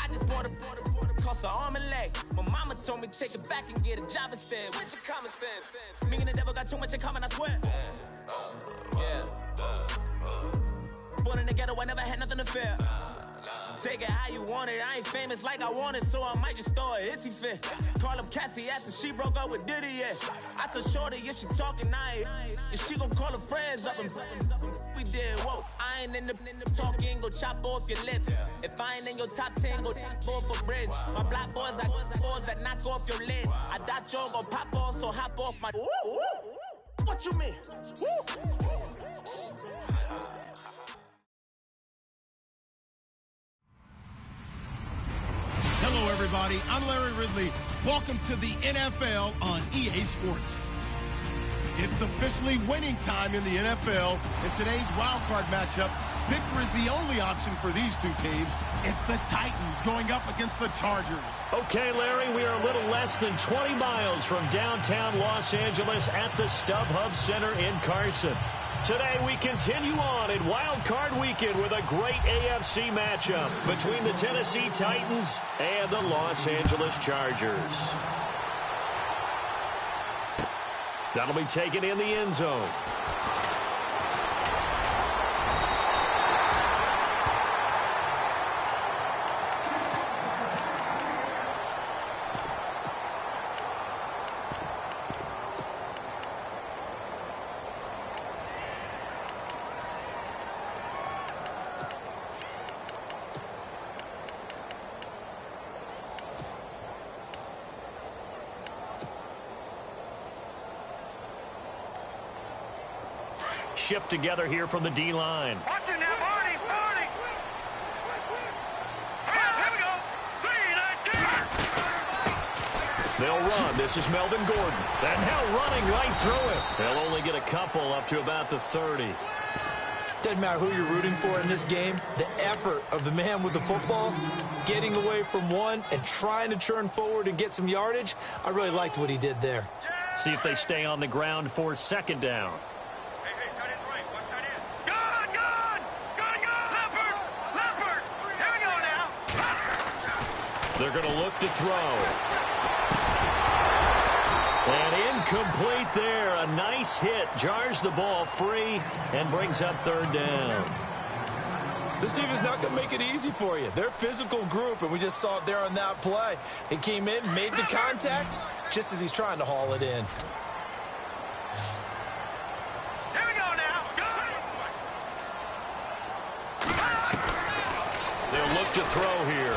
I just bought a cost an arm and leg. My mama told me take it back and get a job instead. Where's your common sense? Me and the devil got too much in common, I swear. Yeah. Born in the ghetto, I never had nothing to fear. Take it how you want it. I ain't famous like I want it, so I might just throw it if he fit. Call up Cassie after she broke up with Diddy, yeah. I told Shorty if she talking, I ain't. And she gon' call her friends up and we did, whoa. I ain't in the talking, go chop off your lips. If I ain't in your top 10, go fall for bridge. My black boys, I boys that knock off your lid. I thought y'all gon' pop off, so hop off my. What you mean? Hello, everybody. I'm Larry Ridley. Welcome to the NFL on EA Sports. It's officially winning time in the NFL. In today's wildcard matchup, victory is the only option for these two teams. It's the Titans going up against the Chargers. Okay, Larry, we are a little less than 20 miles from downtown Los Angeles at the StubHub Center in Carson. Today, we continue on in Wild Card Weekend with a great AFC matchup between the Tennessee Titans and the Los Angeles Chargers. That'll be taken in the end zone. Shift together here from the D-line. Watch it now, Marty! Here we go! 3, 9, 10! They'll run. This is Melvin Gordon. And now running right through it. They'll only get a couple up to about the 30. Doesn't matter who you're rooting for in this game. The effort of the man with the football, getting away from one and trying to turn forward and get some yardage, I really liked what he did there. See if they stay on the ground for second down. They're going to look to throw. And incomplete there. A nice hit. Jars the ball free and brings up third down. This team is not going to make it easy for you. They're a physical group, and we just saw it there on that play. He came in, made the contact, just as he's trying to haul it in. Here we go now. They'll look to throw here.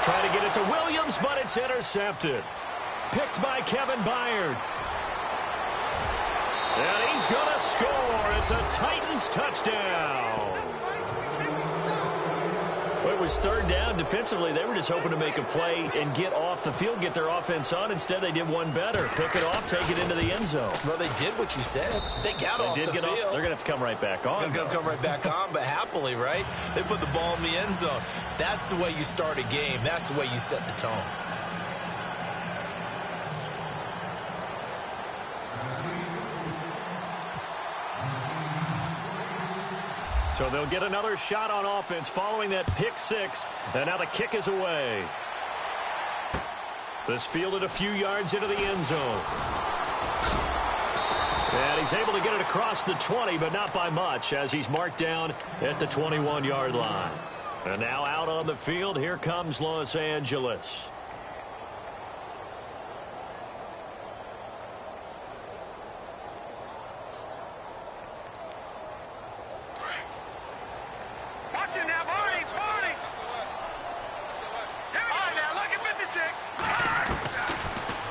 Try to get it to Williams, but it's intercepted. Picked by Kevin Byard. And he's going to score. It's a Titans touchdown. Well, it was third down. Defensively, they were just hoping to make a play and get off the field, get their offense on. Instead, they did one better. Pick it off, take it into the end zone. Well, they did what you said. They got off the field. They're going to have to come right back on. They're going to come right back on, but happily, right? They put the ball in the end zone. That's the way you start a game. That's the way you set the tone. So they'll get another shot on offense following that pick six. And now the kick is away. This fielded a few yards into the end zone. And he's able to get it across the 20, but not by much, as he's marked down at the 21-yard line. And now out on the field, here comes Los Angeles. Watch it now, Marty! Here we go now, look at 56!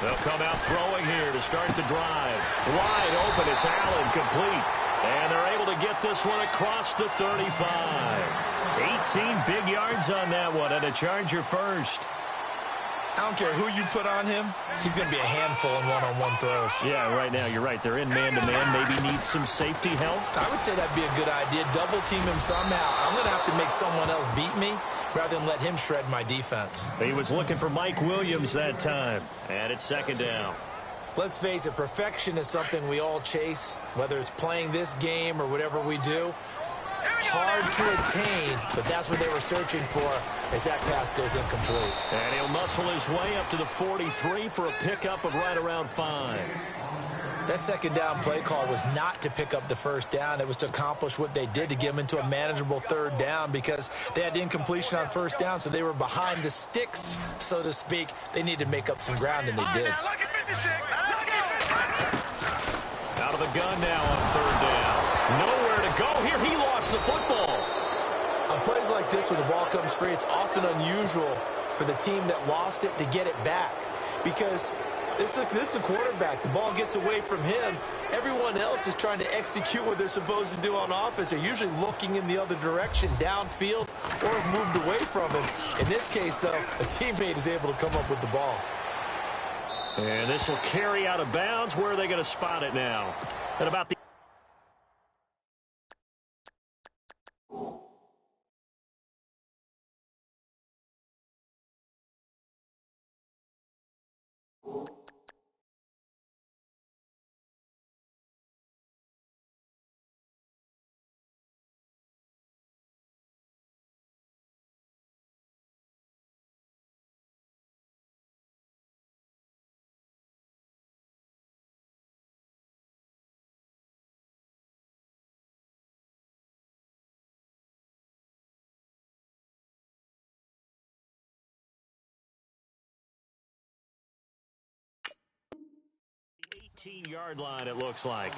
They'll come out throwing here to start the drive. Wide open, it's Allen, complete. And they're able to get this one across the 35. 18 big yards on that one, and a Charger first. I don't care who you put on him. He's going to be a handful in one-on-one throws. Yeah, right now, you're right. They're in man-to-man. Maybe need some safety help. I would say that'd be a good idea. Double team him somehow. I'm going to have to make someone else beat me rather than let him shred my defense. He was looking for Mike Williams that time. And it's second down. Let's face it, perfection is something we all chase, whether it's playing this game or whatever we do. Hard to attain, but that's what they were searching for as that pass goes incomplete. And he'll muscle his way up to the 43 for a pickup of right around 5. That second down play call was not to pick up the first down. It was to accomplish what they did, to get them into a manageable third down, because they had incompletion on first down, so they were behind the sticks, so to speak. They needed to make up some ground, and they did. Out of the gun now on third down. Nowhere to go here. He lost the football. On plays like this, when the ball comes free, it's often unusual for the team that lost it to get it back, because this is the quarterback. The ball gets away from him. Everyone else is trying to execute what they're supposed to do on offense. They're usually looking in the other direction, downfield, or have moved away from him. In this case, though, a teammate is able to come up with the ball. And this will carry out of bounds. Where are they going to spot it now? At about the yard line, it looks like.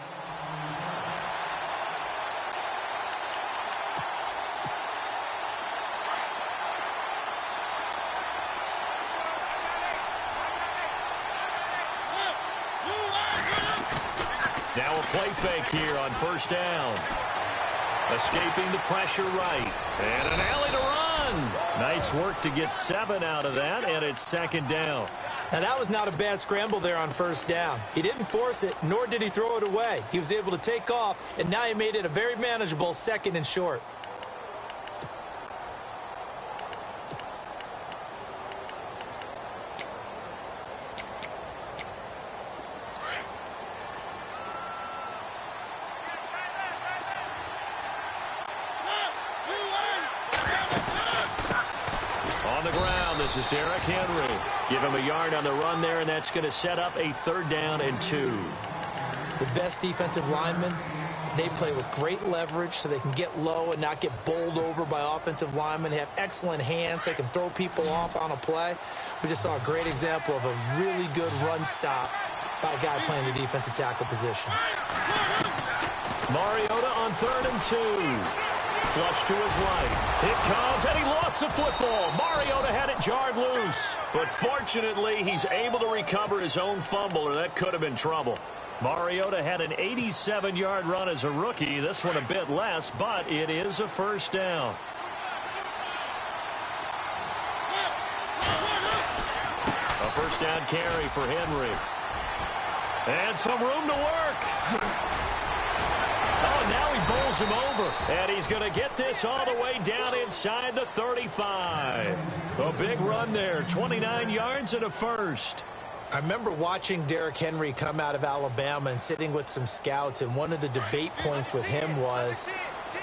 Now a play fake here on first down. Escaping the pressure right. And an alley to run. Nice work to get 7 out of that, and it's second down. Now, that was not a bad scramble there on first down. He didn't force it, nor did he throw it away. He was able to take off, and now he made it a very manageable second and short. On the ground, this is Derrick Henry. Give him a yard on the run there, and that's going to set up a third down and 2. The best defensive linemen, they play with great leverage so they can get low and not get bowled over by offensive linemen. They have excellent hands. They can throw people off on a play. We just saw a great example of a really good run stop by a guy playing the defensive tackle position. Mariota on 3rd and 2. Flush to his right. It comes, and he lost the football. Mariota had it jarred loose. But fortunately, he's able to recover his own fumble, or that could have been trouble. Mariota had an 87-yard run as a rookie. This one a bit less, but it is a first down. A first down carry for Henry. And some room to work. Oh, now he bowls him over. And he's going to get this all the way down inside the 35. A big run there, 29 yards and a first. I remember watching Derrick Henry come out of Alabama and sitting with some scouts, and one of the debate points with him was,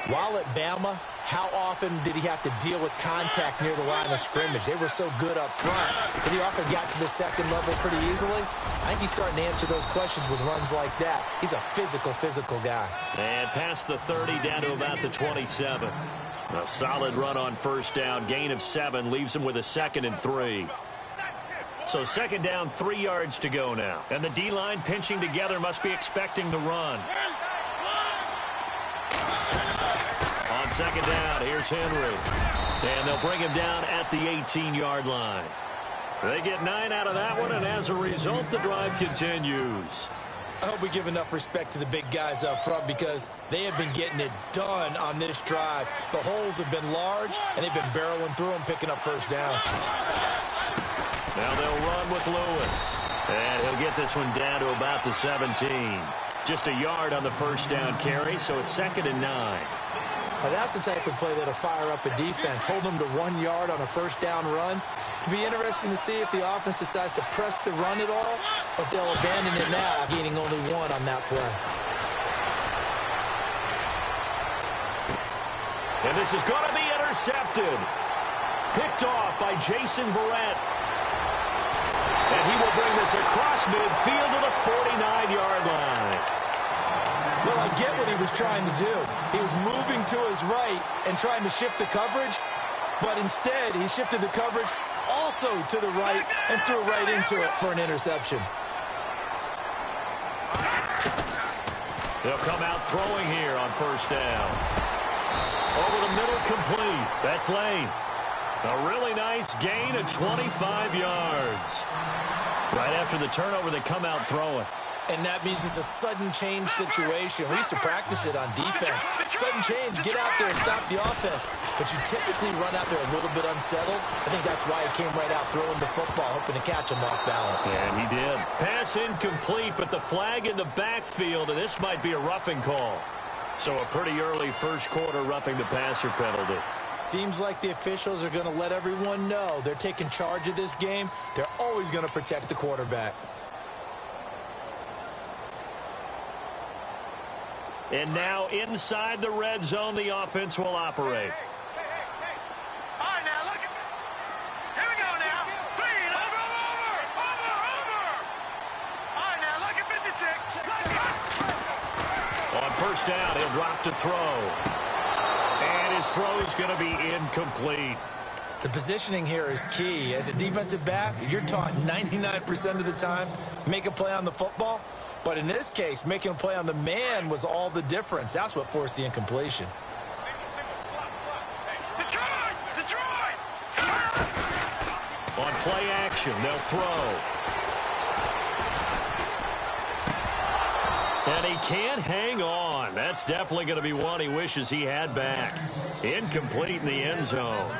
while at Bama, how often did he have to deal with contact near the line of scrimmage? They were so good up front, but he often got to the second level pretty easily. I think he's starting to answer those questions with runs like that. He's a physical guy. And past the 30 down to about the 27. A solid run on first down. Gain of 7 leaves him with a 2nd and 3. So second down, 3 yards to go now. And the D-line pinching together must be expecting the run. On second down, here's Henry. And they'll bring him down at the 18-yard line. They get 9 out of that one, and as a result, the drive continues. I hope we give enough respect to the big guys up front, because they have been getting it done on this drive. The holes have been large, and they've been barreling through them, picking up first downs. Now they'll run with Lewis. And he'll get this one down to about the 17. Just a yard on the first down carry, so it's 2nd and 9. Now that's the type of play that'll fire up a defense. Hold them to 1 yard on a first down run. It'll be interesting to see if the offense decides to press the run at all, or if they'll abandon it now, gaining only 1 on that play. And this is going to be intercepted. Picked off by Jason Verrett. And he will bring this across midfield to the 49-yard line. Well, I get what he was trying to do. He was moving to his right and trying to shift the coverage, but instead he shifted the coverage also to the right and threw right into it for an interception. They'll come out throwing here on first down. Over the middle, complete. That's Lane. A really nice gain of 25 yards. Right after the turnover, they come out throwing. And that means it's a sudden change situation. We used to practice it on defense. Sudden change, get out there, stop the offense. But you typically run out there a little bit unsettled. I think that's why he came right out throwing the football, hoping to catch him off balance. And he did. Pass incomplete, but the flag in the backfield, and this might be a roughing call. So a pretty early first quarter roughing the passer penalty. Seems like the officials are going to let everyone know they're taking charge of this game. They're always going to protect the quarterback. And now inside the red zone, the offense will operate. All right, now, look at me. Here we go now. Clean. Over. All right, now, look at 56. On first down, he'll drop to throw. And his throw is going to be incomplete. The positioning here is key. As a defensive back, you're taught 99% of the time, make a play on the football. But in this case, making a play on the man was all the difference. That's what forced the incompletion. Detroit! On play action, they'll throw. And he can't hang on. That's definitely going to be one he wishes he had back. Incomplete in the end zone.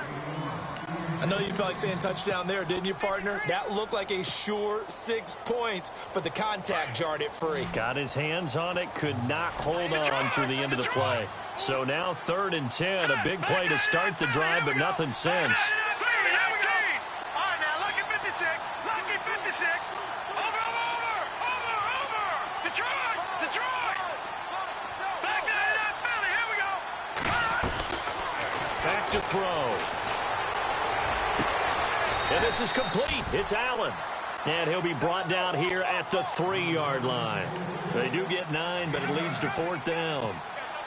I know you felt like saying touchdown there, didn't you, partner? That looked like a sure 6 points, but the contact jarred it free. Got his hands on it, could not hold on through the end of the play. So now 3rd and 10, a big play to start the drive, but nothing since. Back to throw. And this is complete. It's Allen. And he'll be brought down here at the 3-yard line. They do get 9, but it leads to 4th down.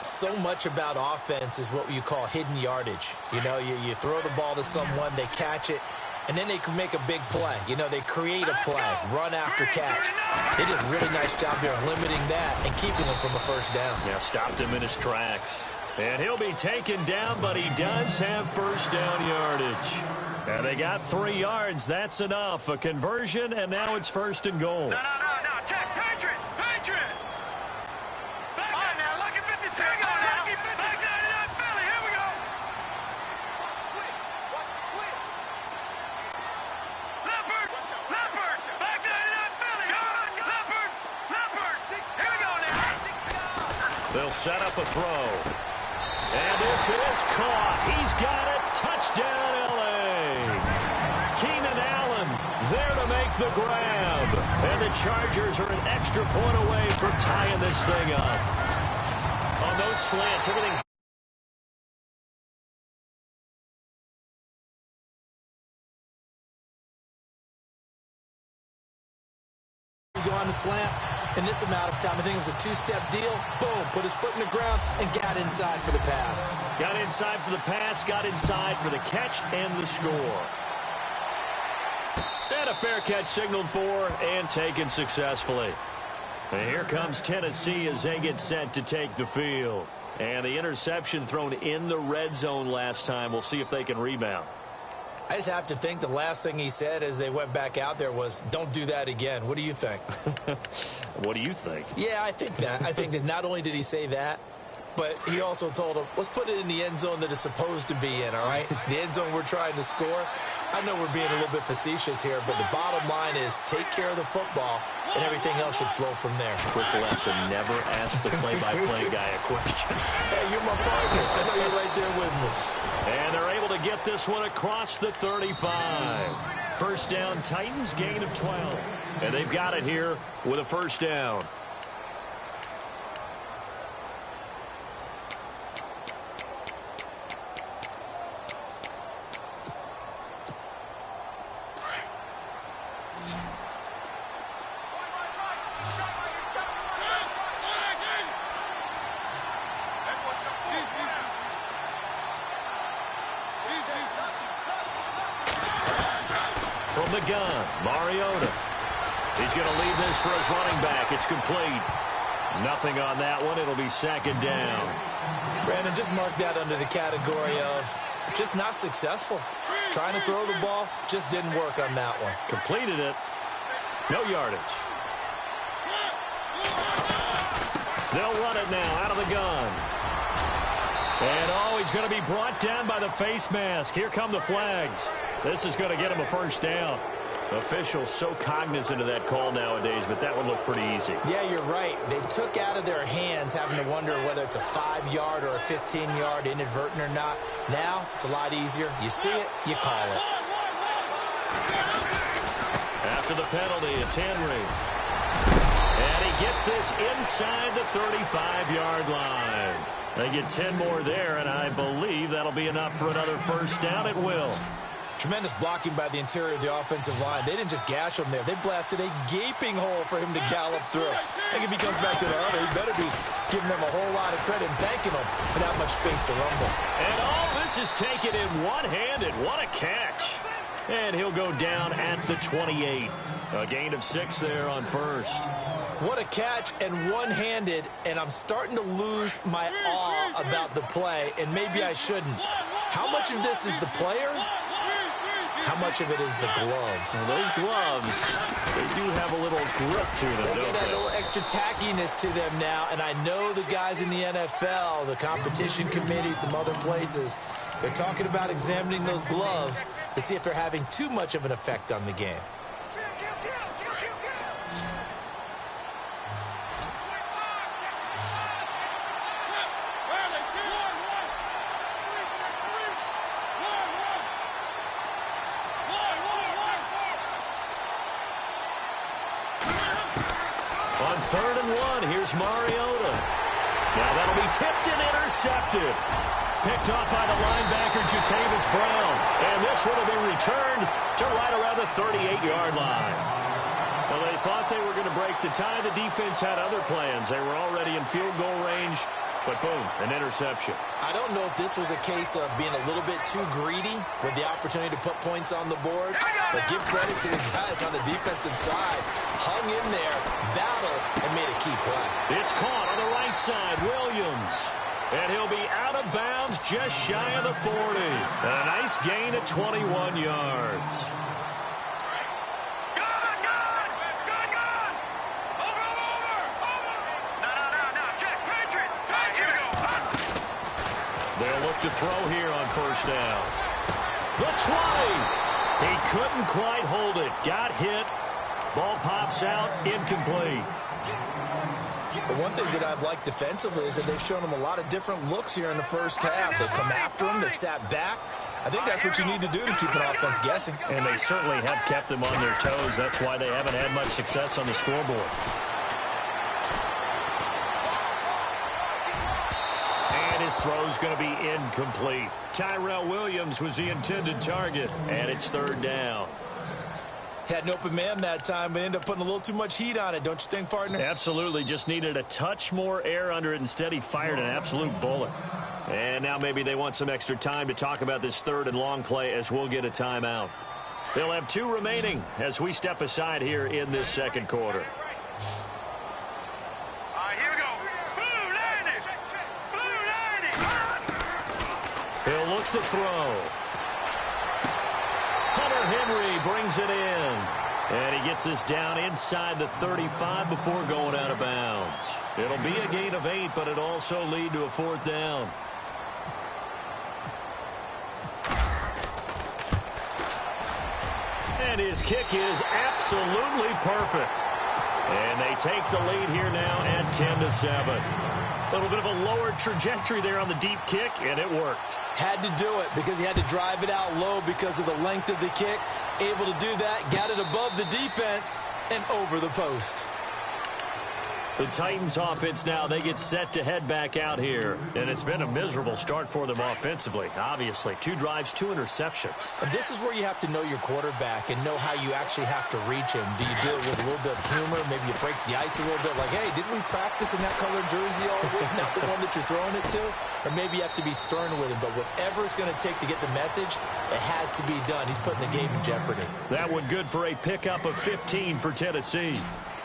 So much about offense is what you call hidden yardage. You know, you throw the ball to someone, they catch it, and then they can make a big play. You know, they create a play, run after catch. They did a really nice job there of limiting that and keeping him from a first down. Yeah, stopped him in his tracks. And he'll be taken down, but he does have first down yardage. And they got 3 yards. That's enough. A conversion, and now it's 1st and goal. No. Check. Patriot. Back on now. Look at 56. Here we go now. Back 99 Philly. Here we go. Leopard. Back 99 Philly. Leopard. Here we go now. They'll set up a throw. And this is caught. He's got it. Touchdown, L.A. Keenan Allen there to make the grab. And the Chargers are an extra point away from tying this thing up. On those slants, everything... Go on the slant in this amount of time. I think it was a 2-step deal. Boom, put his foot in the ground and got inside for the pass. Got inside for the pass, got inside for the catch and the score. And a fair catch signaled for and taken successfully. And here comes Tennessee as they get set to take the field. And the interception thrown in the red zone last time. We'll see if they can rebound. I just have to think the last thing he said as they went back out there was, don't do that again. What do you think? What do you think? Yeah, I think that. I think that not only did he say that, but he also told him, let's put it in the end zone that it's supposed to be in, all right? The end zone we're trying to score. I know we're being a little bit facetious here, but the bottom line is take care of the football, and everything else should flow from there. Quick lesson, never ask the play-by-play guy a question. Hey, you're my partner. I know you're right there with me. And they're able to get this one across the 35. First down, Titans, gain of 12. And they've got it here with a first down. from the gun. Mariota. He's going to leave this for his running back. It's complete. Nothing on that one. It'll be second down. Brandon, just mark that under the category of just not successful. Trying to throw the ball, just didn't work on that one. Completed it. No yardage. They'll run it now out of the gun. And, he's going to be brought down by the face mask. Here come the flags. This is going to get him a first down. Officials so cognizant of that call nowadays, but that would look pretty easy. Yeah, you're right. They took out of their hands having to wonder whether it's a 5-yard or a 15-yard inadvertent or not. Now, it's a lot easier. You see it, you call it. After the penalty, it's Henry. And he gets this inside the 35-yard line. They get 10 more there, and I believe that'll be enough for another first down. It will. Tremendous blocking by the interior of the offensive line. They didn't just gash him there. They blasted a gaping hole for him to gallop through. I think if he comes back to the huddle, he better be giving them a whole lot of credit and thanking them for that much space to rumble. And all this is taken in one-handed. What a catch. And he'll go down at the 28. A gain of 6 there on first. What a catch and one-handed, and I'm starting to lose my awe about the play, and maybe I shouldn't. How much of this is the player? How much of it is the glove? Well, those gloves, they do have a little grip to them, they don't get that they? little extra tackiness to them now, and I know the guys in the NFL, the competition committee, some other places, they're talking about examining those gloves to see if they're having too much of an effect on the game. On 3rd and 1, here's Mariota. Now that'll be tipped and intercepted. Picked off by the linebacker, Jatavis Brown. And this one will be returned to right around the 38-yard line. Well, they thought they were going to break the tie. The defense had other plans. They were already in field goal range. But boom, an interception. I don't know if this was a case of being a little bit too greedy with the opportunity to put points on the board, but give credit to the guys on the defensive side. Hung in there, battled, and made a key play. It's caught on the right side, Williams. And he'll be out of bounds just shy of the 40. And a nice gain of 21 yards. They'll look to throw here on first down. The 20. He couldn't quite hold it. Got hit. Ball pops out. Incomplete. But one thing that I've liked defensively is that they've shown him a lot of different looks here in the first half. They've come after him. They've sat back. I think that's what you need to do to keep an offense guessing. And they certainly have kept them on their toes. That's why they haven't had much success on the scoreboard. His throw's going to be incomplete. Tyrell Williams was the intended target, and it's 3rd down. Had an open man that time, but ended up putting a little too much heat on it, don't you think, partner? Absolutely. Just needed a touch more air under it. Instead, he fired an absolute bullet. And now maybe they want some extra time to talk about this 3rd and long play as we'll get a timeout. They'll have 2 remaining as we step aside here in this second quarter. He'll look to throw. Hunter Henry brings it in. And he gets this down inside the 35 before going out of bounds. It'll be a gain of 8, but it'll also lead to a 4th down. And his kick is absolutely perfect. And they take the lead here now at 10-7. A little bit of a lower trajectory there on the deep kick, and it worked. Had to do it because he had to drive it out low because of the length of the kick. Able to do that, got it above the defense and over the post. The Titans offense now, they get set to head back out here. And it's been a miserable start for them offensively, obviously. 2 drives, 2 interceptions. And this is where you have to know your quarterback and know how you actually have to reach him. Do you do it with a little bit of humor? Maybe you break the ice a little bit like, hey, didn't we practice in that colored jersey all week? Not the one that you're throwing it to? Or maybe you have to be stern with him. But whatever it's going to take to get the message, it has to be done. He's putting the game in jeopardy. That one good for a pickup of 15 for Tennessee.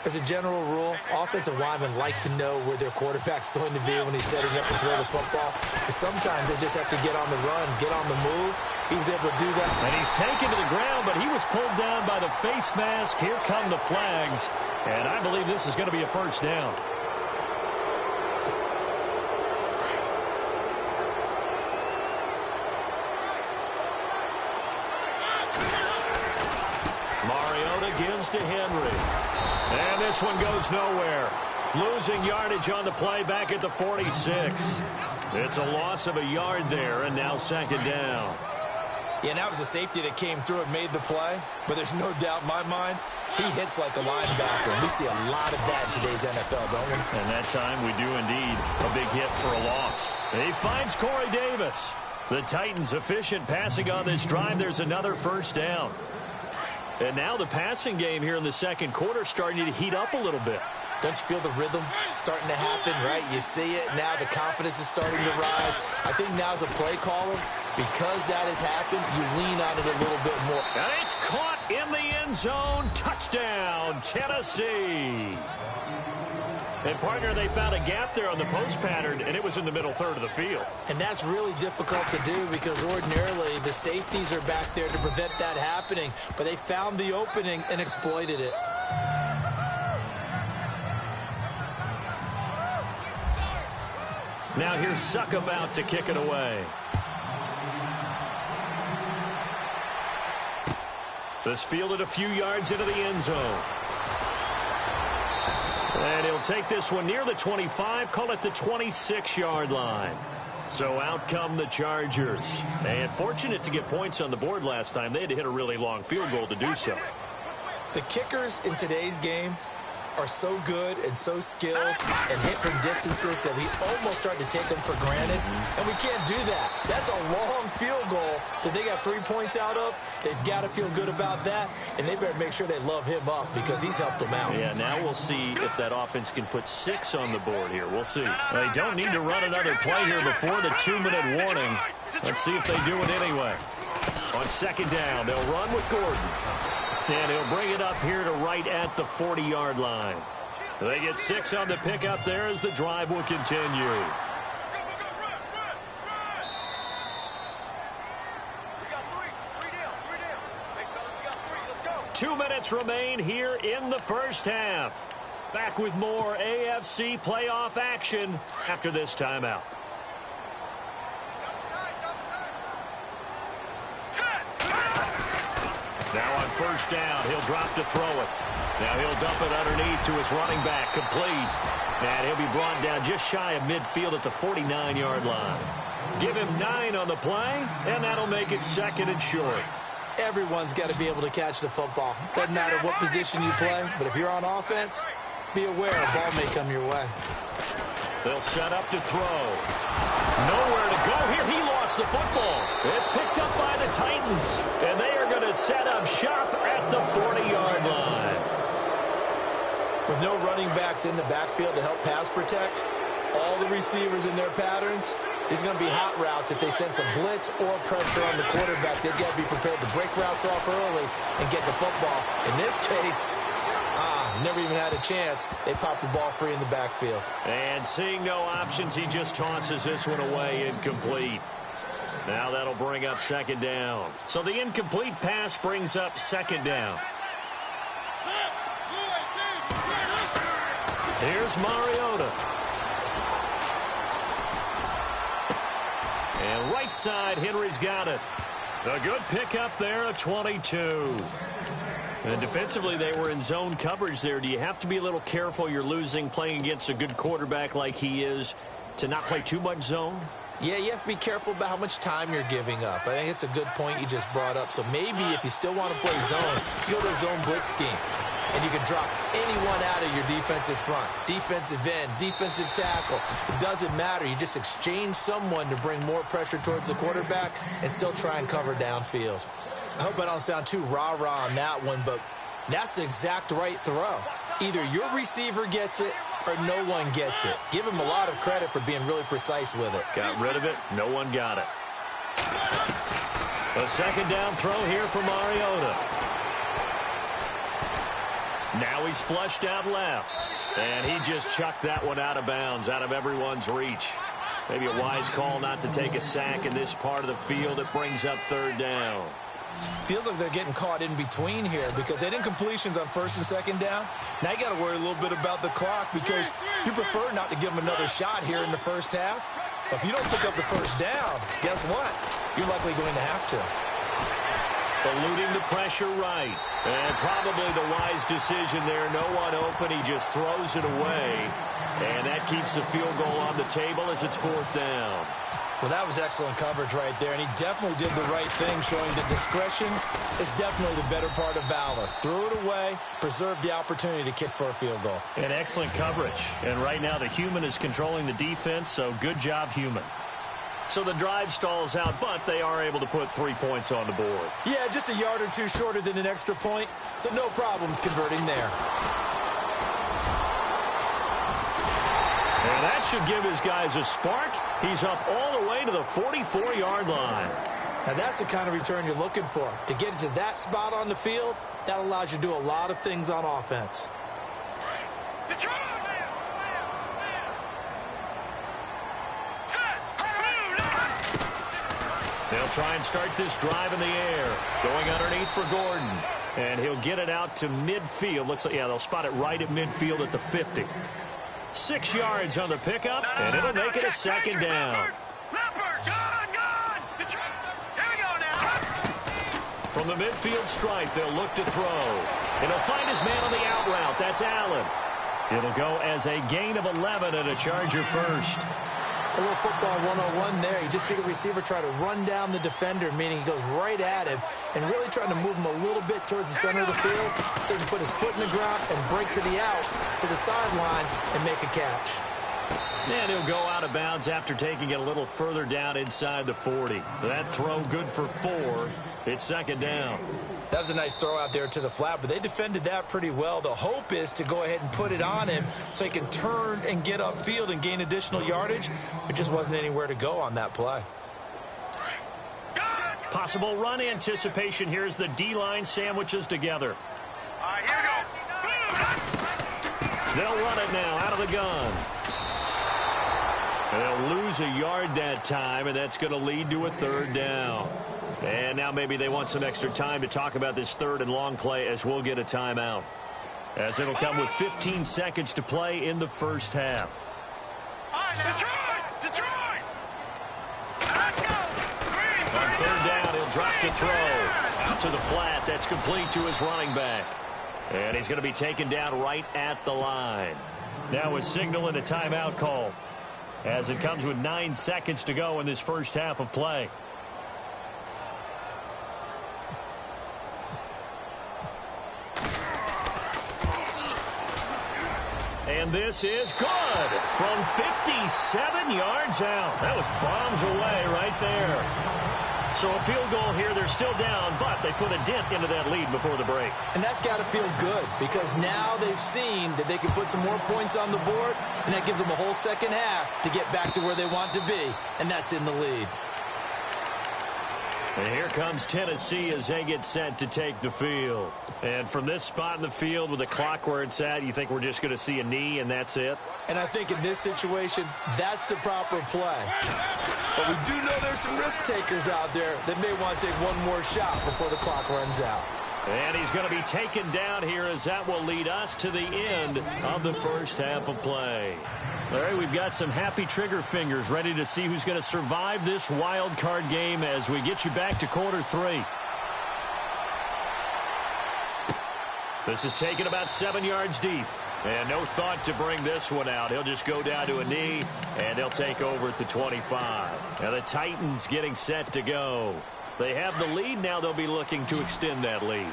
As a general rule, offensive linemen like to know where their quarterback's going to be when he's setting up to throw the football. And sometimes they just have to get on the run, get on the move. He was able to do that. And he's taken to the ground, but he was pulled down by the face mask. Here come the flags. And I believe this is going to be a first down. Mariota gives to Henry. And this one goes nowhere. Losing yardage on the play back at the 46. It's a loss of a yard there, and now second down. Yeah, and that was a safety that came through and made the play. But there's no doubt in my mind, he hits like a linebacker. And we see a lot of that in today's NFL, don't we? And that time we do indeed. A big hit for a loss. He finds Corey Davis. The Titans efficient passing on this drive. There's another first down. And now the passing game here in the second quarter starting to heat up a little bit. Don't you feel the rhythm starting to happen, right? You see it. Now the confidence is starting to rise. I think now as a play caller, because that has happened, you lean on it a little bit more. And it's caught in the end zone. Touchdown, Tennessee. And, partner, they found a gap there on the post pattern, and it was in the middle third of the field. And that's really difficult to do because ordinarily the safeties are back there to prevent that happening. But they found the opening and exploited it. Now here's Suck about to kick it away. This fielded a few yards into the end zone. And he'll take this one near the 25, call it the 26-yard line. So out come the Chargers. And fortunate to get points on the board last time. They had to hit a really long field goal to do so. The kickers in today's game are so good and so skilled and hit from distances that we almost start to take them for granted. And we can't do that. That's a long field goal that they got 3 points out of. They've got to feel good about that, and they better make sure they love him up because he's helped them out. Yeah, now we'll see if that offense can put 6 on the board here. We'll see. They don't need to run another play here before the 2-minute warning. Let's see if they do it anyway. On second down, they'll run with Gordon. And he'll bring it up here to right at the 40-yard line. They get 6 on the pickup there as the drive will continue. 2 minutes remain here in the first half. Back with more AFC playoff action after this timeout. Now on first down, he'll drop to throw it. Now he'll dump it underneath to his running back, complete. And he'll be brought down just shy of midfield at the 49-yard line. Give him 9 on the play, and that'll make it second and short. Everyone's got to be able to catch the football. Doesn't matter what position you play, but if you're on offense, be aware a ball may come your way. They'll set up to throw. Nowhere to go here. He lost the football. It's picked up by the Titans, and they are going to set up shop at the 40-yard line. With no running backs in the backfield to help pass protect, all the receivers in their patterns, these are going to be hot routes. If they sense a blitz or pressure on the quarterback, they've got to be prepared to break routes off early and get the football. In this case, never even had a chance. They popped the ball free in the backfield. And seeing no options, he just tosses this one away, incomplete. Now that'll bring up second down. So the incomplete pass brings up second down. Here's Mariota. And right side, Henry's got it. A good pickup there, a 22. And defensively, they were in zone coverage there. Do you have to be a little careful? You're losing, playing against a good quarterback like he is, to not play too much zone? Yeah, you have to be careful about how much time you're giving up. I think it's a good point you just brought up. So maybe if you still want to play zone, you go to a zone blitz scheme. and you can drop anyone out of your defensive front. Defensive end, defensive tackle. It doesn't matter. You just exchange someone to bring more pressure towards the quarterback and still try and cover downfield. I hope I don't sound too rah-rah on that one, but that's the exact right throw. Either your receiver gets it or no one gets it. Give him a lot of credit for being really precise with it. Got rid of it. No one got it. A second down throw here for Mariota. Now he's flushed out left. And he just chucked that one out of bounds, out of everyone's reach. Maybe a wise call not to take a sack in this part of the field. It brings up third down. Feels like they're getting caught in between here because they didn't completions on first and second down. Now you got to worry a little bit about the clock because you prefer not to give them another shot here in the first half. But if you don't pick up the first down, guess what? You're likely going to have to. Eluding the pressure right. And probably the wise decision there. No one open. He just throws it away. And that keeps the field goal on the table as it's fourth down. Well, that was excellent coverage right there, and he definitely did the right thing, showing that discretion is definitely the better part of valor. Threw it away, preserved the opportunity to kick for a field goal. And excellent coverage. And right now the human is controlling the defense, so good job, human. So the drive stalls out, but they are able to put 3 points on the board. Yeah, just a yard or two shorter than an extra point, so no problems converting there. And that should give his guys a spark. He's up all the way to the 44-yard line. Now that's the kind of return you're looking for. To get into that spot on the field, that allows you to do a lot of things on offense. They'll try and start this drive in the air. Going underneath for Gordon. And he'll get it out to midfield. Looks like, yeah, they'll spot it right at midfield at the 50. 6 yards on the pickup, and it'll make it a second down. From the midfield stripe, they'll look to throw. And he'll find his man on the out route. That's Allen. It'll go as a gain of 11 and a Charger first. A little football 101 there. You just see the receiver try to run down the defender, meaning he goes right at him and really trying to move him a little bit towards the center of the field so he can put his foot in the ground and break to the out, to the sideline, and make a catch. And he'll go out of bounds after taking it a little further down inside the 40. That throw good for 4. It's second down. That was a nice throw out there to the flat, but they defended that pretty well. The hope is to go ahead and put it on him so he can turn and get upfield and gain additional yardage. There just wasn't anywhere to go on that play. Possible run anticipation here as the D-line sandwiches together. Here we go. They'll run it now out of the gun. They'll lose a yard that time, and that's going to lead to a third down. And now maybe they want some extra time to talk about this third and long play as we'll get a timeout. As it'll come with 15 seconds to play in the first half. Detroit! On third down, he'll drop the throw. Out to the flat. That's complete to his running back. And he's going to be taken down right at the line. Now a signal and a timeout call as it comes with 9 seconds to go in this first half of play. And this is good from 57 yards out. That was bombs away right there. So a field goal here. They're still down, but they put a dent into that lead before the break. And that's got to feel good because now they've seen that they can put some more points on the board, and that gives them a whole second half to get back to where they want to be, and that's in the lead. And here comes Tennessee as they get set to take the field. And from this spot in the field with the clock where it's at, you think we're just going to see a knee and that's it? And I think in this situation, that's the proper play. But we do know there's some risk takers out there that may want to take one more shot before the clock runs out. And he's going to be taken down here as that will lead us to the end of the first half of play. All right, we've got some happy trigger fingers ready to see who's going to survive this wild card game as we get you back to quarter 3. This is taken about 7 yards deep. And no thought to bring this one out. He'll just go down to a knee, and they'll take over at the 25. Now the Titans getting set to go. They have the lead. Now they'll be looking to extend that lead.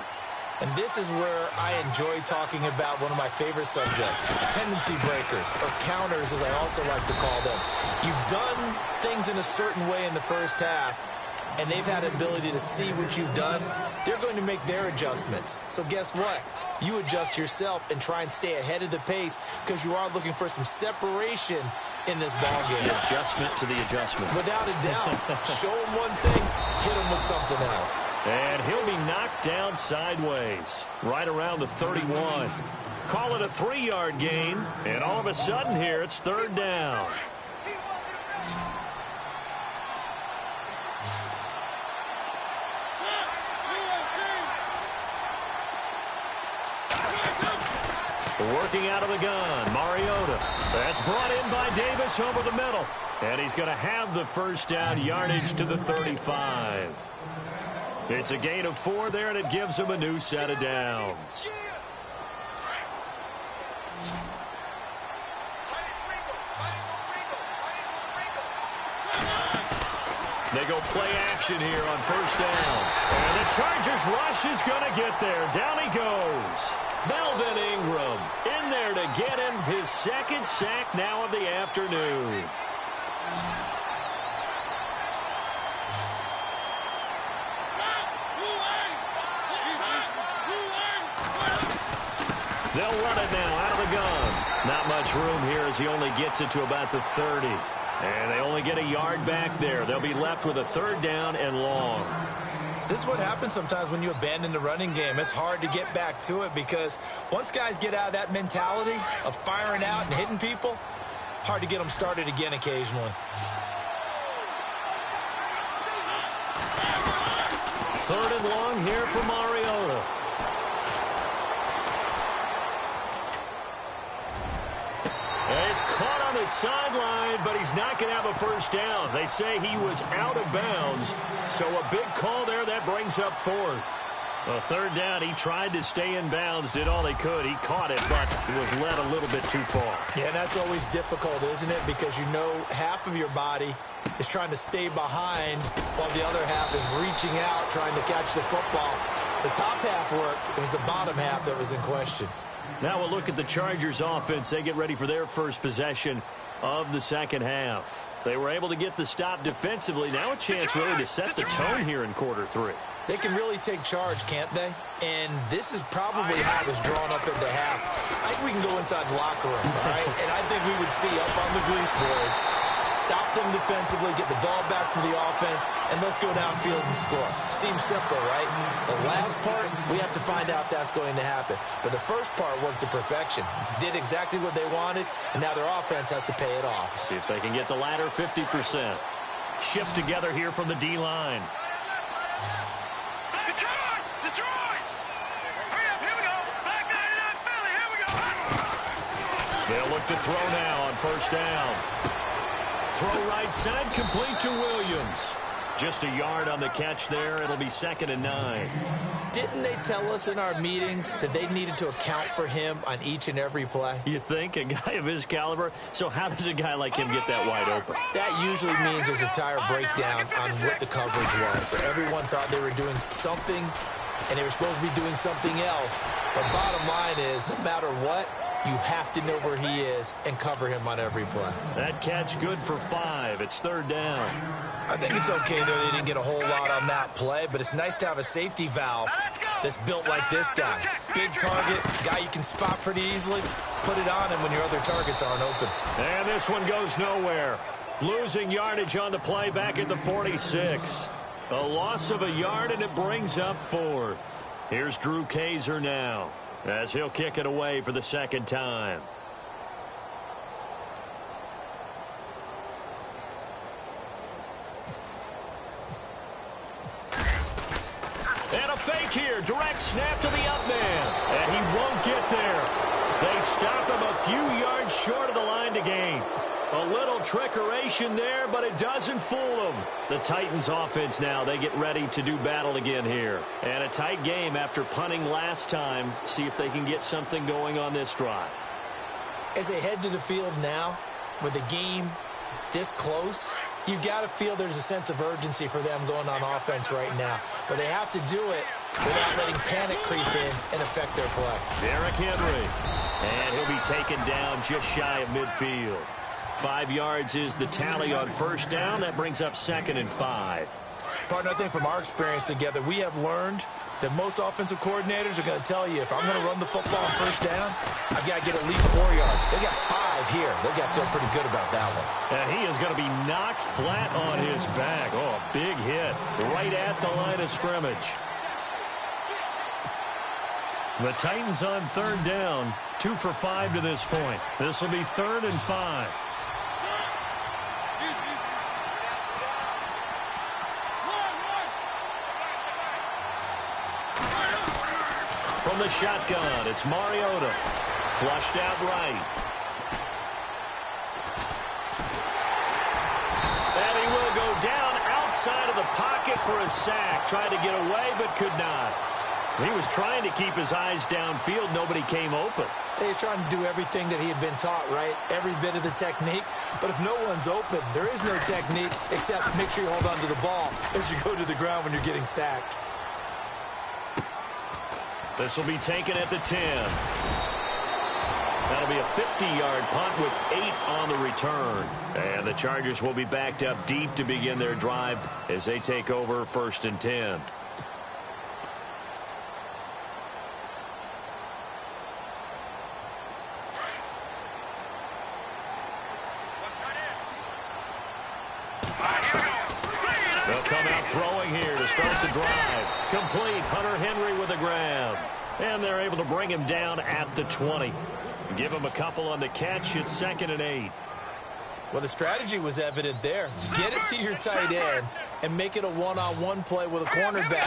And this is where I enjoy talking about one of my favorite subjects, tendency breakers, or counters as I also like to call them. You've done things in a certain way in the first half, and they've had an ability to see what you've done. They're going to make their adjustments. So guess what? You adjust yourself and try and stay ahead of the pace because you are looking for some separation in this ball game. The adjustment to the adjustment. Without a doubt. Show him one thing, hit him with something else. And he'll be knocked down sideways, right around the 31. Call it a 3-yard gain, and all of a sudden here, it's 3rd down. Working out of the gun, Mariota. That's brought in by Davis over the middle. And he's going to have the first down, yardage to the 35. It's a gain of 4 there, and it gives him a new set of downs. They go play action here on first down. And the Chargers rush is going to get there. Down he goes. Melvin Ingram in there to get him his 2nd sack now of the afternoon. They'll run it now out of the gun. Not much room here as he only gets it to about the 30. And they only get a yard back there. They'll be left with a 3rd down and long. This is what happens sometimes when you abandon the running game. It's hard to get back to it because once guys get out of that mentality of firing out and hitting people, hard to get them started again occasionally. 3rd and long here for Mariota. And he's caught on the sideline, but he's not going to have a first down. They say he was out of bounds, so a big call there that brings up 4th. A 3rd down, he tried to stay in bounds, did all he could. He caught it, but it was led a little bit too far. Yeah, and that's always difficult, isn't it? Because you know half of your body is trying to stay behind while the other half is reaching out, trying to catch the football. The top half worked. It was the bottom half that was in question. Now we'll look at the Chargers offense. They get ready for their first possession of the second half. They were able to get the stop defensively. Now a chance really to set the tone here in quarter 3. They can really take charge, can't they? And this is probably how it was drawn up into half. I think we can go inside the locker room, all right? And I think we would see up on the grease boards, stop them defensively, get the ball back for the offense, and let's go downfield and score. Seems simple, right? The last part, we have to find out that's going to happen. But the first part worked to perfection. Did exactly what they wanted, and now their offense has to pay it off. See if they can get the latter 50%. Shift together here from the D-line. They'll look to throw now on first down. Throw right side, complete to Williams. Just a yard on the catch there. It'll be 2nd and 9. Didn't they tell us in our meetings that they needed to account for him on each and every play? You think? A guy of his caliber? So how does a guy like him get that wide open? That usually means there's a tire breakdown on what the coverage was. So everyone thought they were doing something, and they were supposed to be doing something else. But bottom line is, no matter what, you have to know where he is and cover him on every play. That catch good for 5. It's 3rd down. I think it's okay, though, they didn't get a whole lot on that play, but it's nice to have a safety valve that's built like this guy. Big target, guy you can spot pretty easily. Put it on him when your other targets aren't open. And this one goes nowhere. Losing yardage on the play back at the 46. A loss of a yard, and it brings up 4th. Here's Drew Kaiser now, as he'll kick it away for the 2nd time. And a fake here. Direct snap to the up man. And he won't get there. They stop him a few yards short of the line to gain. A little trickeration there, but it doesn't fool them. The Titans offense now, they get ready to do battle again here. And a tight game after punting last time. See if they can get something going on this drive. As they head to the field now, with the game this close, you got to feel there's a sense of urgency for them going on offense right now. But they have to do it without letting panic creep in and affect their play. Derrick Henry. And he'll be taken down just shy of midfield. 5 yards is the tally on first down. That brings up 2nd and 5. Partner, I think from our experience together, we have learned that most offensive coordinators are going to tell you, if I'm going to run the football on first down, I've got to get at least 4 yards. They got 5 here. They got to feel pretty good about that one. And he is going to be knocked flat on his back. Oh, a big hit right at the line of scrimmage. The Titans on 3rd down, 2 for 5 to this point. This will be 3rd and 5. From the shotgun, it's Mariota. Flushed out right. And he will go down outside of the pocket for a sack. Tried to get away, but could not. He was trying to keep his eyes downfield. Nobody came open. He's trying to do everything that he had been taught, right? Every bit of the technique. But if no one's open, there is no technique except make sure you hold on to the ball as you go to the ground when you're getting sacked. This will be taken at the 10. That'll be a 50-yard punt with 8 on the return. And the Chargers will be backed up deep to begin their drive as they take over 1st and 10. They'll come out throwing here to start the drive. Complete. Hunter Henry with a grab. And they're able to bring him down at the 20. Give him a couple on the catch. It's 2nd and 8. Well, the strategy was evident there. Get it to your tight end and make it a one-on-one play with a cornerback.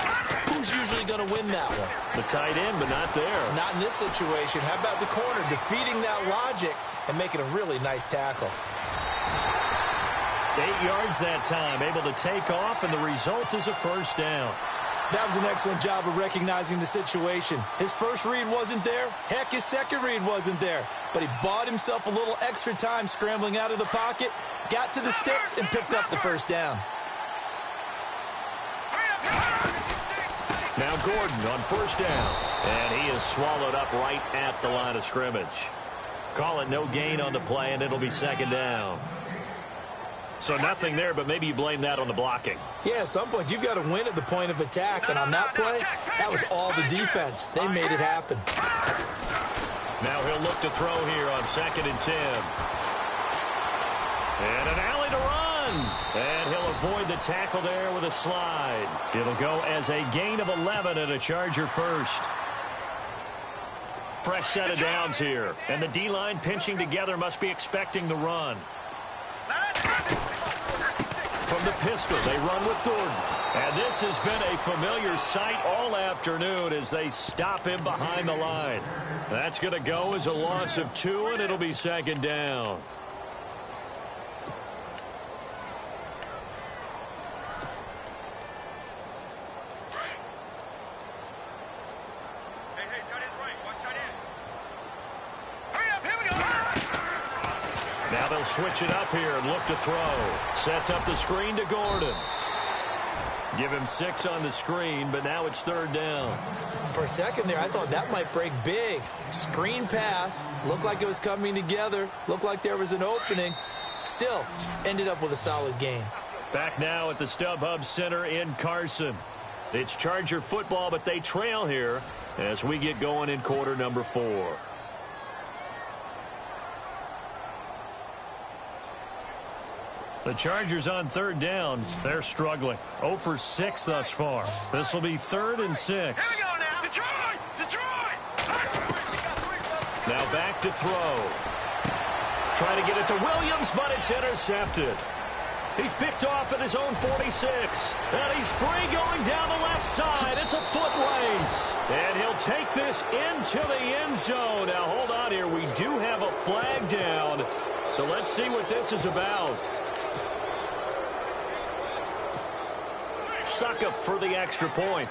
Who's usually going to win that one? The tight end, but not there. Not in this situation. How about the corner defeating that logic and making a really nice tackle? 8 yards that time, able to take off, and the result is a first down. That was an excellent job of recognizing the situation. His first read wasn't there. Heck, his second read wasn't there. But he bought himself a little extra time scrambling out of the pocket, got to the sticks, and picked up the first down. Now Gordon on first down. And he is swallowed up right at the line of scrimmage. Call it no gain on the play, and it'll be 2nd down. So nothing there, but maybe you blame that on the blocking. Yeah, at some point, you've got to win at the point of attack. And on that play, that was all the defense. They made it happen. Now he'll look to throw here on 2nd and 10. And an alley to run. And he'll avoid the tackle there with a slide. It'll go as a gain of 11 and a Charger first. Fresh set of downs here. And the D-line pinching together must be expecting the run. From the pistol, they run with Gordon. And this has been a familiar sight all afternoon as they stop him behind the line. That's going to go as a loss of 2, and it'll be 2nd down. Now they'll switch it up here and look to throw. Sets up the screen to Gordon. Give him 6 on the screen, but now it's 3rd down. For a second there, I thought that might break big. Screen pass. Looked like it was coming together. Looked like there was an opening. Still, ended up with a solid gain. Back now at the StubHub Center in Carson. It's Charger football, but they trail here as we get going in quarter number 4. The Chargers on 3rd down. They're struggling. 0 for 6 thus far. This will be 3rd and 6. Here we go now. Detroit! Detroit! Now back to throw. Trying to get it to Williams, but it's intercepted. He's picked off at his own 46. And he's free going down the left side. It's a foot race. And he'll take this into the end zone. Now hold on here. We do have a flag down. So let's see what this is about. Suck up for the extra point.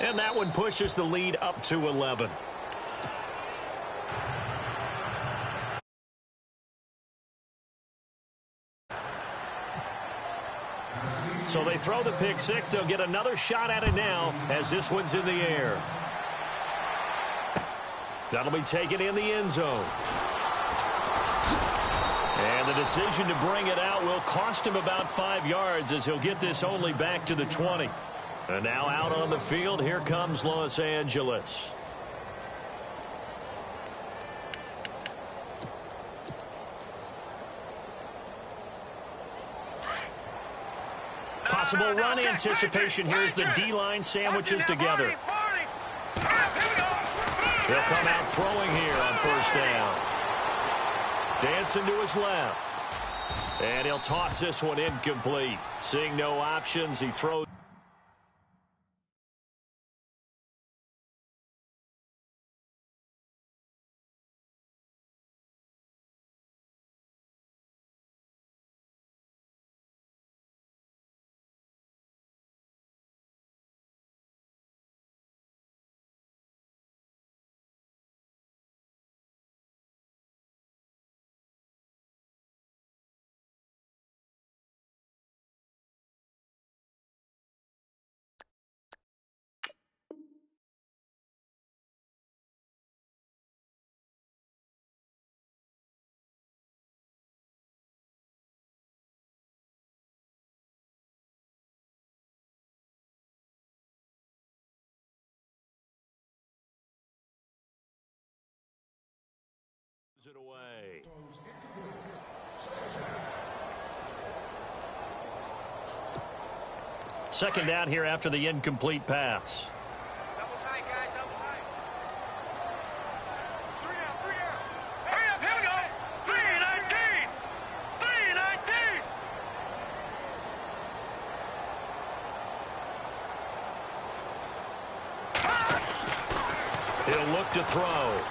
And that one pushes the lead up to 11. So they throw the pick six. They'll get another shot at it now as this one's in the air. That'll be taken in the end zone. And the decision to bring it out will cost him about 5 yards as he'll get this only back to the 20. And now out on the field, here comes Los Angeles. Possible run anticipation. Here's the D-line sandwiches together. He'll come out throwing here on first down. Dancing to his left. And he'll toss this one incomplete. Seeing no options, he throws. It away. Second down here after the incomplete pass. Double tight, guys, double tight. 3 down, 3 down. Hurry up, here we go. 3-19. 3-19. He'll look to throw.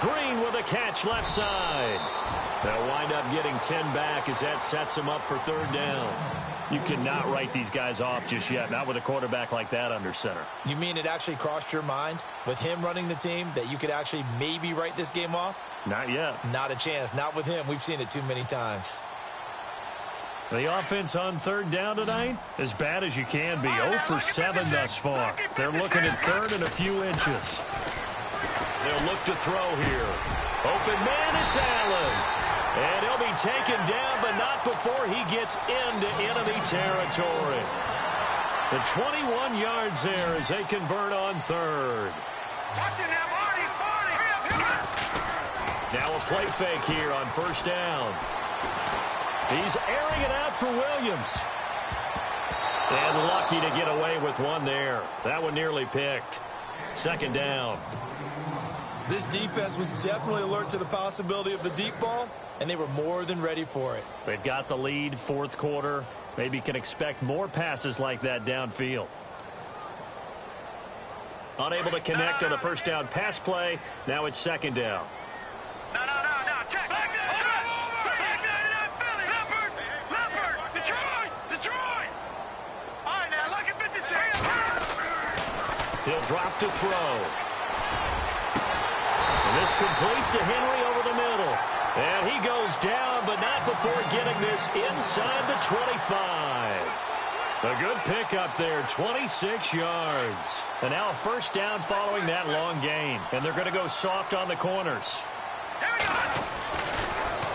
Green with a catch left side. They'll wind up getting 10 back as that sets them up for third down. You cannot write these guys off just yet, not with a quarterback like that under center. You mean it actually crossed your mind with him running the team that you could actually maybe write this game off? Not yet. Not a chance. Not with him. We've seen it too many times. The offense on third down tonight, as bad as you can be. 0 for 7 thus far. They're looking at third and a few inches. They'll look to throw here. Open man, it's Allen. And he'll be taken down, but not before he gets into enemy territory. The 21 yards there as they convert on third. Now a play fake here on first down. He's airing it out for Williams. And lucky to get away with one there. That one nearly picked. Second down. This defense was definitely alert to the possibility of the deep ball, and they were more than ready for it. They've got the lead, fourth quarter. Maybe can expect more passes like that downfield. Unable to connect on the first down pass play. Now it's second down. No. Check. Leopard. Detroit. All right, now look at 56. He'll drop to throw. And this complete to Henry over the middle. And he goes down, but not before getting this inside the 25. A good pickup there, 26 yards. And now a first down following that long gain. And they're going to go soft on the corners.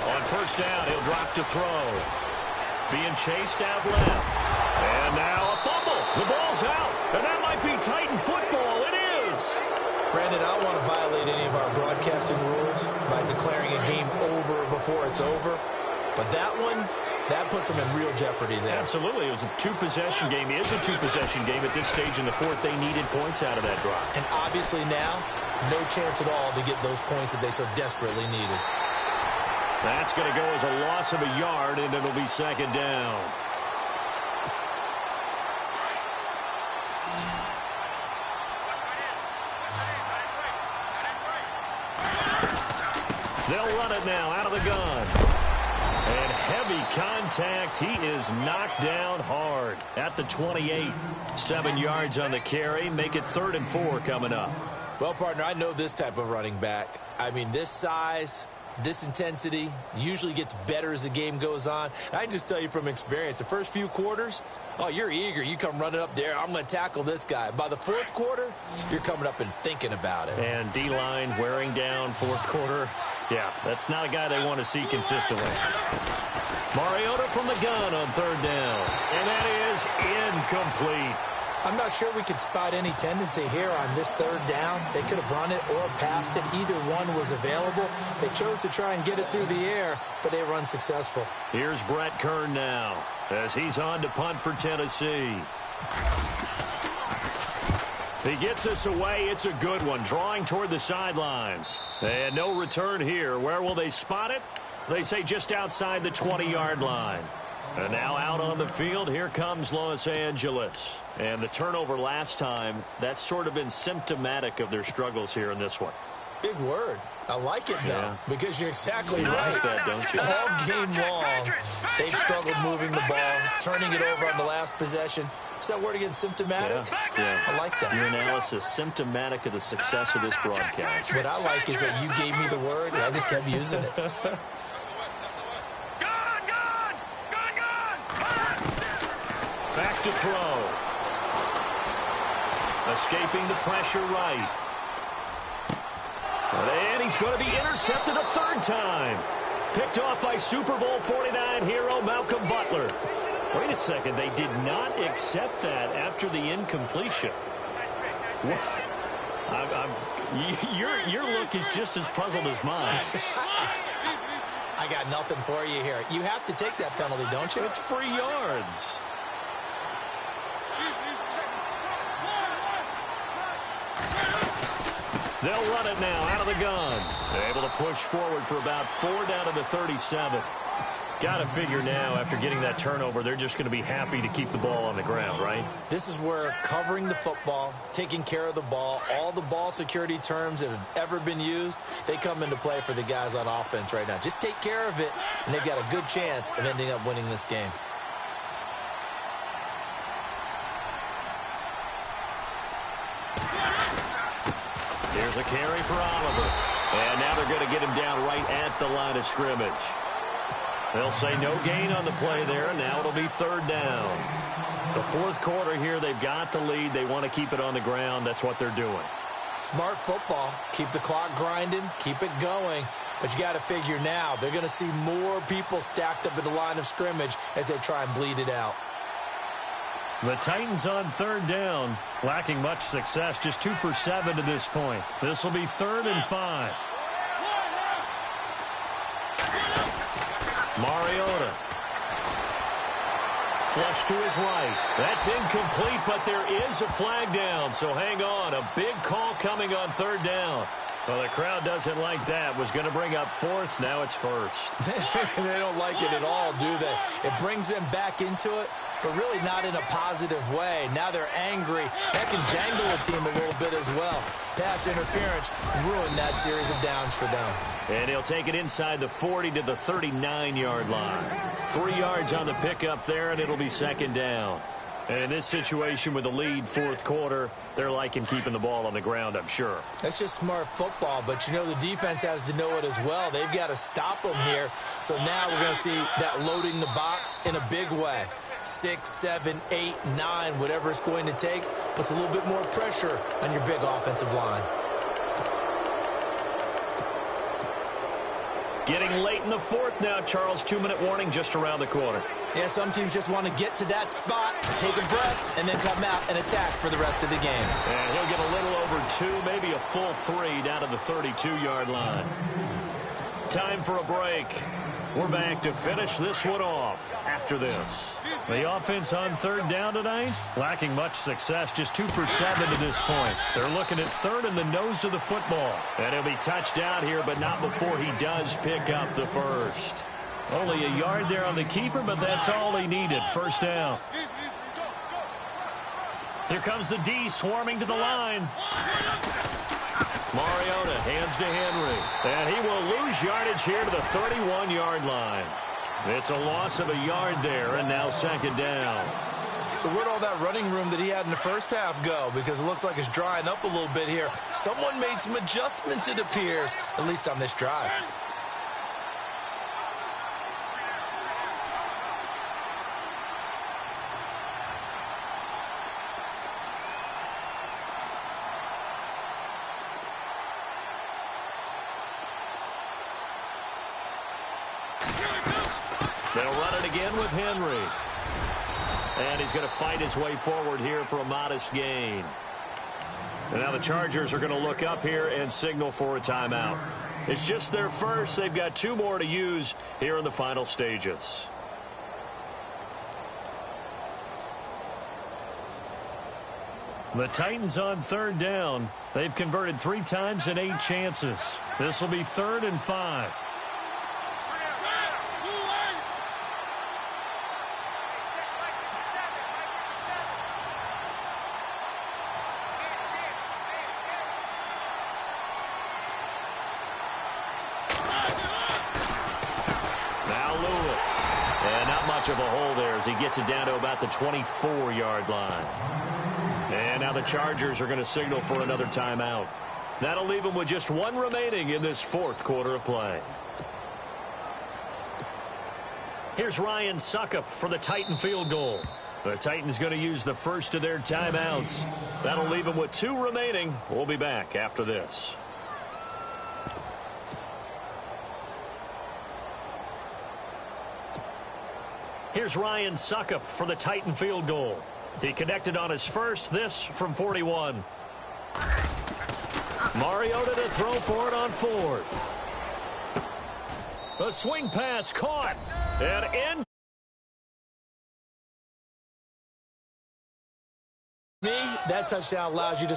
On first down, he'll drop to throw. Being chased out left. And now a fumble. The ball's out. And that might be Titan football. It is. Brandon, I don't want to violate any of our broadcasting rules by declaring a game over before it's over. But that one, that puts them in real jeopardy there. Absolutely. It was a two-possession game. It is a two-possession game at this stage in the fourth. They needed points out of that drive. And obviously now, no chance at all to get those points that they so desperately needed. That's going to go as a loss of a yard, and it'll be second down. They'll run it now out of the gun. And heavy contact. He is knocked down hard at the 28. 7 yards on the carry. Make it 3rd and 4 coming up. Well, partner, I know this type of running back. I mean, this size, this intensity usually gets better as the game goes on. And I can just tell you from experience, the first few quarters, oh, you're eager. You come running up there, I'm going to tackle this guy. By the fourth quarter, you're coming up and thinking about it. And D-line wearing down fourth quarter. Yeah, that's not a guy they want to see consistently. Mariota from the gun on third down. And that is incomplete. I'm not sure we could spot any tendency here on this third down. They could have run it or passed it. Either one was available. They chose to try and get it through the air, but they were unsuccessful. Here's Brett Kern now as he's on to punt for Tennessee. He gets us away. It's a good one, drawing toward the sidelines. And no return here. Where will they spot it? They say just outside the 20-yard line. And now out on the field, here comes Los Angeles. And the turnover last time, that's sort of been symptomatic of their struggles here in this one. Big word. I like it, though, because you're exactly You right. like that, don't you? All game long, they've struggled moving the ball, turning it over on the last possession. Is that word again, symptomatic? Yeah. I like that. Your analysis, symptomatic of the success of this broadcast. What I like is that you gave me the word, and I just kept using it. Back to throw. Escaping the pressure right. And he's going to be intercepted a third time. Picked off by Super Bowl 49 hero Malcolm Butler. Wait a second. They did not accept that after the incompletion. Your look is just as puzzled as mine. I got nothing for you here. You have to take that penalty, don't you? It's free yards. They'll run it now out of the gun. They're able to push forward for about 4 down to the 37. Got to figure now, after getting that turnover, they're just going to be happy to keep the ball on the ground, right? This is where covering the football, taking care of the ball, all the ball security terms that have ever been used, they come into play for the guys on offense right now. Just take care of it, and they've got a good chance of ending up winning this game. Here's a carry for Oliver. And now they're going to get him down right at the line of scrimmage. They'll say no gain on the play there, and now it'll be third down. The fourth quarter here, they've got the lead. They want to keep it on the ground. That's what they're doing. Smart football. Keep the clock grinding. Keep it going. But you got to figure now, they're going to see more people stacked up at the line of scrimmage as they try and bleed it out. The Titans on third down, lacking much success, just 2 for 7 to this point. This will be 3rd and 5. Mariota. Flush to his right. That's incomplete, but there is a flag down, so hang on. A big call coming on third down. Well, the crowd doesn't like that. Was going to bring up 4th. Now it's 1st. They don't like it at all, do they? It brings them back into it, but really not in a positive way. Now they're angry. That can jangle a team a little bit as well. Pass interference ruined that series of downs for them. And he'll take it inside the 40 to the 39-yard line. 3 yards on the pickup there, and it'll be 2nd down. And in this situation with the lead, fourth quarter, they're liking keeping the ball on the ground, I'm sure. That's just smart football, but you know the defense has to know it as well. They've got to stop them here. So now we're going to see that loading the box in a big way. 6, 7, 8, 9, whatever it's going to take, puts a little bit more pressure on your big offensive line. Getting late in the fourth now, Charles. 2-minute warning just around the corner. Yeah, some teams just want to get to that spot, take a breath, and then come out and attack for the rest of the game. And he'll get a little over 2, maybe a full 3 down to the 32-yard line. Time for a break. We're back to finish this one off after this. The offense on third down tonight, lacking much success, just 2 for 7 to this point. They're looking at third in the nose of the football. And he'll be touched down here, but not before he does pick up the first. Only a yard there on the keeper, but that's all he needed. First down. Here comes the D swarming to the line. Mariota hands to Henry. And he will lose yardage here to the 31-yard line. It's a loss of a yard there, and now 2nd down. So where'd all that running room that he had in the first half go? Because it looks like it's drying up a little bit here. Someone made some adjustments, it appears, at least on this drive. They'll run it again with Henry. And he's going to fight his way forward here for a modest gain. And now the Chargers are going to look up here and signal for a timeout. It's just their first. They've got 2 more to use here in the final stages. The Titans on 3rd down. They've converted 3 times and 8 chances. This will be 3rd and 5. Of a hole there as he gets it down to about the 24-yard line. And now the Chargers are going to signal for another timeout. That'll leave them with just 1 remaining in this 4th quarter of play. Here's Ryan Suckup for the Titan field goal. The Titans going to use the first of their timeouts. That'll leave them with 2 remaining. We'll be back after this. Here's Ryan Suckup for the Titan field goal. He connected on his first, this from 41. Mariota to throw for it on 4th. A swing pass caught. And in. Me, that touchdown allows you to